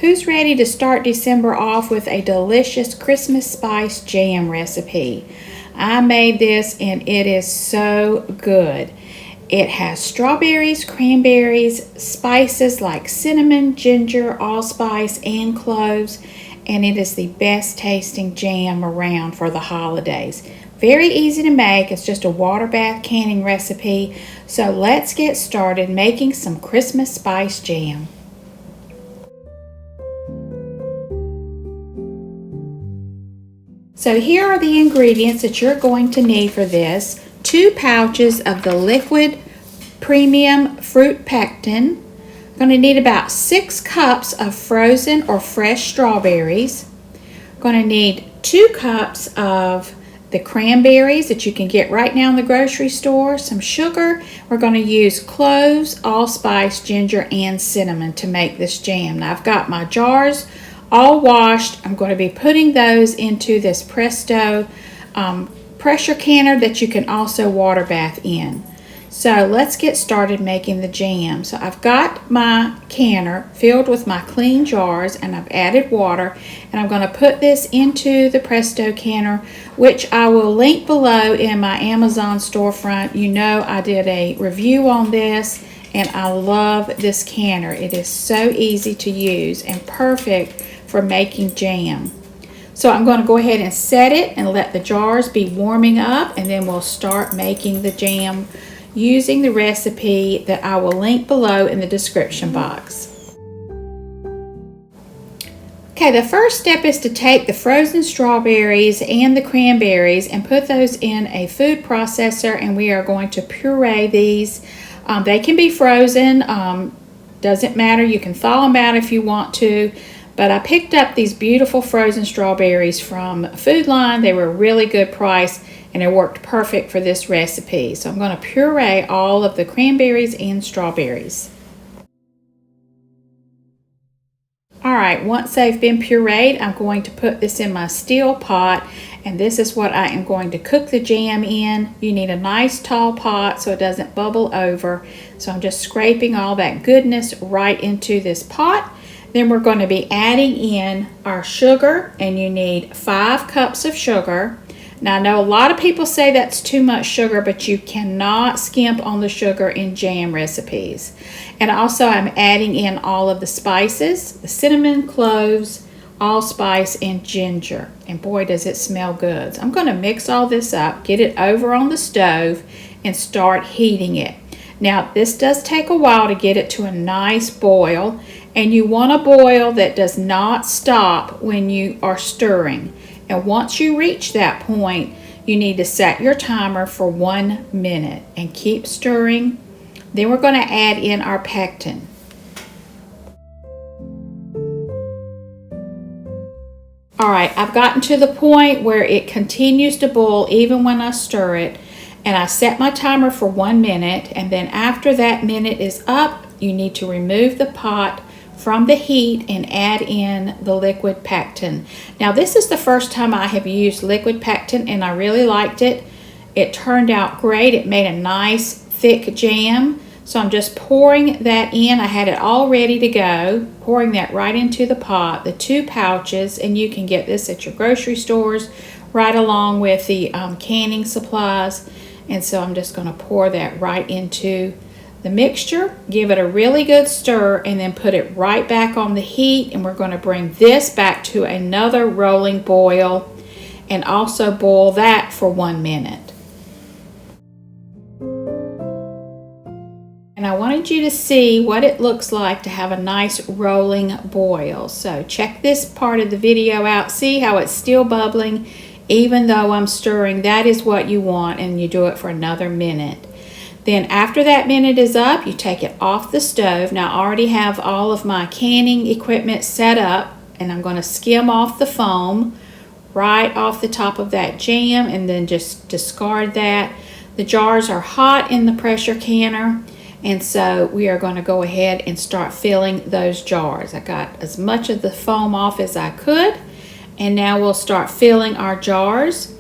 Who's ready to start December off with a delicious Christmas spice jam recipe? I made this and it is so good. It has strawberries, cranberries, spices like cinnamon, ginger, allspice, and cloves, and it is the best tasting jam around for the holidays. Very easy to make. It's just a water bath canning recipe. So let's get started making some Christmas spice jam. So here are the ingredients that you're going to need for this. 2 pouches of the liquid premium fruit pectin. I'm going to need about 6 cups of frozen or fresh strawberries. I'm going to need 2 cups of the cranberries that you can get right now in the grocery store, some sugar. We're going to use cloves, allspice, ginger, and cinnamon to make this jam. Now I've got my jars all washed. I'm going to be putting those into this Certo pressure canner that you can also water bath in. So let's get started making the jam. So I've got my canner filled with my clean jars and I've added water, and I'm going to put this into the Certo canner, which I will link below in my Amazon storefront. You know I did a review on this and I love this canner. It is so easy to use and perfect for making jam. So I'm going to go ahead and set it and let the jars be warming up, and then we'll start making the jam using the recipe that I will link below in the description box. Okay, the first step is to take the frozen strawberries and the cranberries and put those in a food processor, and we are going to puree these. They can be frozen, doesn't matter. You can thaw them out if you want to. But I picked up these beautiful frozen strawberries from Food Line. They were a really good price and it worked perfect for this recipe. So I'm going to puree all of the cranberries and strawberries. Alright, once they've been pureed, I'm going to put this in my steel pot, and this is what I am going to cook the jam in. You need a nice tall pot so it doesn't bubble over. So I'm just scraping all that goodness right into this pot. Then we're going to be adding in our sugar, and you need 5 cups of sugar. Now I know a lot of people say that's too much sugar, but you cannot skimp on the sugar in jam recipes. And also I'm adding in all of the spices, the cinnamon, cloves, allspice, and ginger. And boy, does it smell good. So I'm going to mix all this up, get it over on the stove, and start heating it. Now this does take a while to get it to a nice boil, and you want a boil that does not stop when you are stirring. And once you reach that point, you need to set your timer for 1 minute and keep stirring. Then we're going to add in our pectin. Alright, I've gotten to the point where it continues to boil even when I stir it. And I set my timer for 1 minute, and then after that minute is up, you need to remove the pot from the heat and add in the liquid pectin. Now this is the first time I have used liquid pectin, and I really liked it. It turned out great. It made a nice thick jam. So I'm just pouring that in. I had it all ready to go, pouring that right into the pot, the 2 pouches, and you can get this at your grocery stores right along with the canning supplies. And so I'm just going to pour that right into the mixture, give it a really good stir, and then put it right back on the heat. And we're going to bring this back to another rolling boil and also boil that for 1 minute. And I wanted you to see what it looks like to have a nice rolling boil. So check this part of the video out. See how it's still bubbling even though I'm stirring. That is what you want, and you do it for another minute. Then after that minute is up, you take it off the stove. Now I already have all of my canning equipment set up, and I'm going to skim off the foam right off the top of that jam and then just discard that. The jars are hot in the pressure canner, and so we are going to go ahead and start filling those jars. I got as much of the foam off as I could, and now we'll start filling our jars.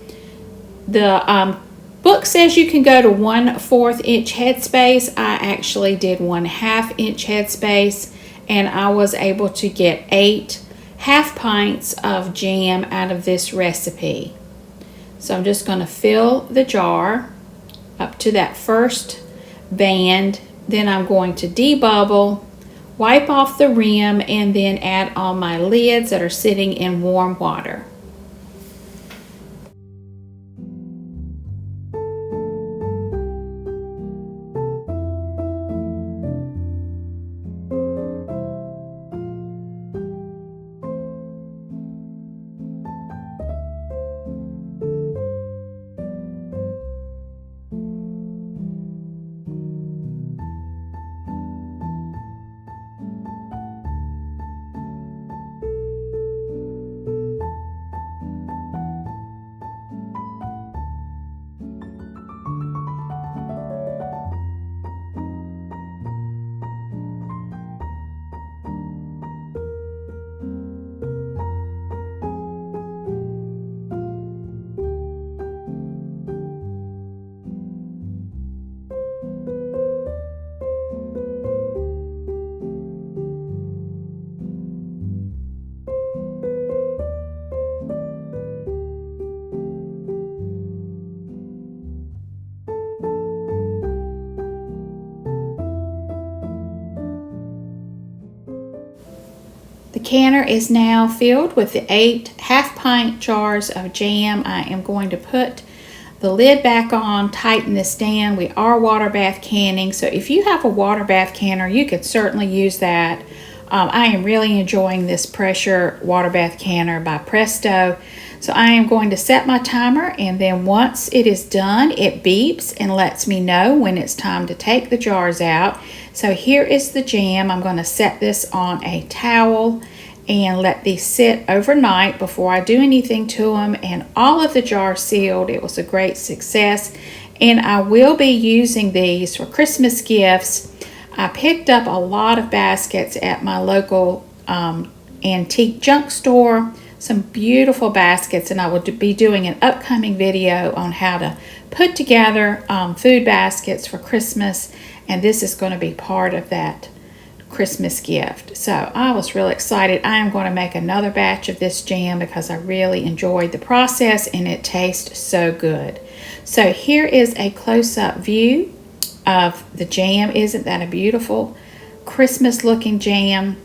The book says you can go to 1/4 inch headspace. I actually did 1/2 inch headspace, and I was able to get 8 half pints of jam out of this recipe. So I'm just going to fill the jar up to that first band. Then I'm going to debubble, wipe off the rim, and then add on my lids that are sitting in warm water. The canner is now filled with the 8 half-pint jars of jam. I am going to put the lid back on, tighten this down. We are water bath canning, so if you have a water bath canner, you could certainly use that. I am really enjoying this pressure water bath canner by Presto. So I am going to set my timer, and then once it is done, it beeps and lets me know when it's time to take the jars out. So here is the jam. I'm going to set this on a towel and let these sit overnight before I do anything to them, and all of the jars sealed. It was a great success, and I will be using these for Christmas gifts. I picked up a lot of baskets at my local antique junk store, some beautiful baskets, and I will be doing an upcoming video on how to put together food baskets for Christmas, and this is going to be part of that Christmas gift. So I was really excited. I am going to make another batch of this jam because I really enjoyed the process and it tastes so good. So here is a close-up view of the jam. Isn't that a beautiful Christmas looking jam?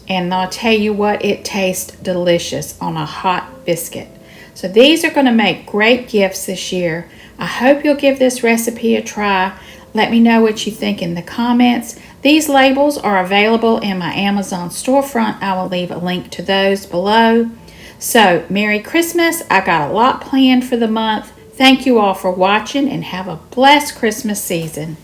And I'll tell you what, it tastes delicious on a hot biscuit. So these are going to make great gifts this year. I hope you'll give this recipe a try. Let me know what you think in the comments. These labels are available in my Amazon storefront. I will leave a link to those below. So Merry Christmas. I got a lot planned for the month. Thank you all for watching and have a blessed Christmas season.